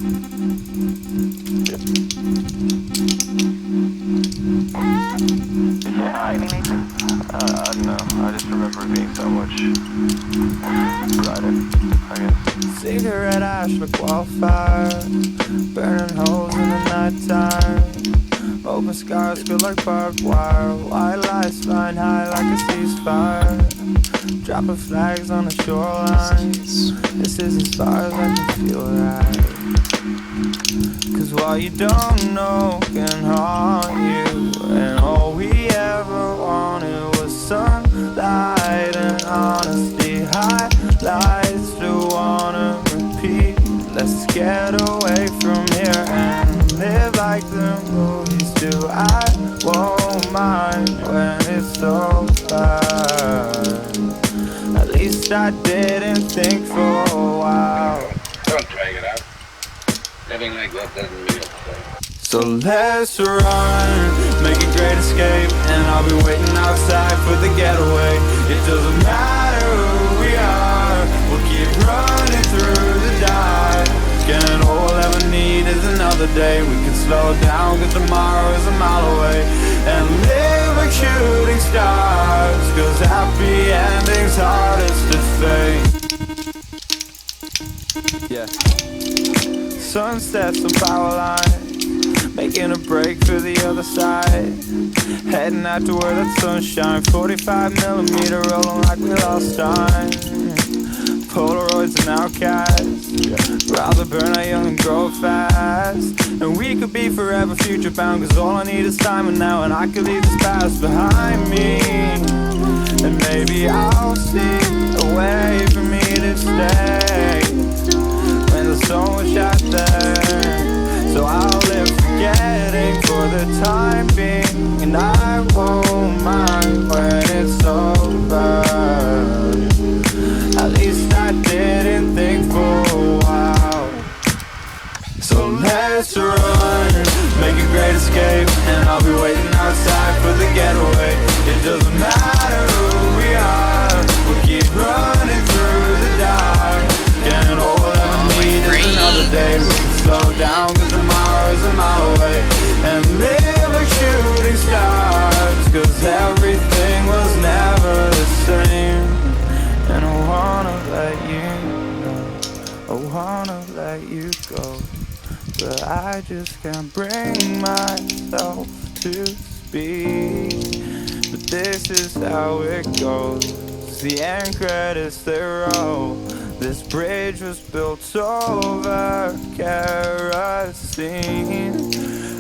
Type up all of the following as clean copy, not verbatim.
No, I just remember it being so much brighter, I guess. Cigarette ash like wildfire, burning holes in the nighttime. Open scars feel like barbed wire, white lights flying high like a ceasefire. Dropping flags on the shoreline, this is as far as I can feel right. Cause what you don't know can haunt you, and all we ever wanted was sunlight and honesty. Highlights to wanna repeat. Let's get away from here and live like the movies do. I won't mind when it's over. At least I didn't think for a while. Don't drag it out. Living like that doesn't mean a thing. So let's run, make a great escape, and I'll be waiting outside for the getaway. It doesn't matter who we are, we'll keep running through the dark. And all we'll ever need is another day. We can slow down cause tomorrow is a mile away, and live like shooting stars, cause happy endings hardest to fake. Yeah. Sunsets and power lines, making a break for the other side. Heading out to where that sunshine, 45mm rolling like we lost time. Polaroids and outcasts, rather burn out young and grow fast. And we could be forever future bound, cause all I need is time and now. And I could leave this past behind me, and maybe I'll see a way for me to stay when the sun was shot there. So I'll live forgetting for the time being, and I won't mind when it's over. At least I didn't think for a while. So let's run, make a great escape, and I'll be waiting outside for the getaway. It doesn't matter who we are, we'll keep running through the dark. And all we'll ever need is another day. We can slow down cause tomorrow is a mile away, and live like shooting stars, cause everything was never the same. And I wanna let you know, I wanna let you go, but I just can't bring myself to speak. But this is how it goes, the end credits they roll. This bridge was built over kerosene,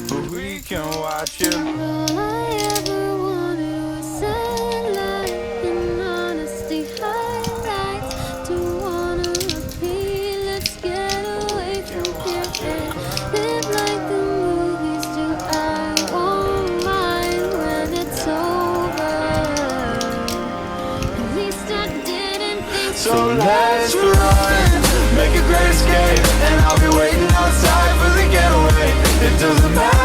but we can watch it. All I ever wanted was sunlight and honesty. Highlights to wanna repeat. Let's get away from here and live like the movies do. I won't mind when it's over. At least I didn't think So let's run, make a great escape, and I'll be waiting outside for the getaway. It doesn't matter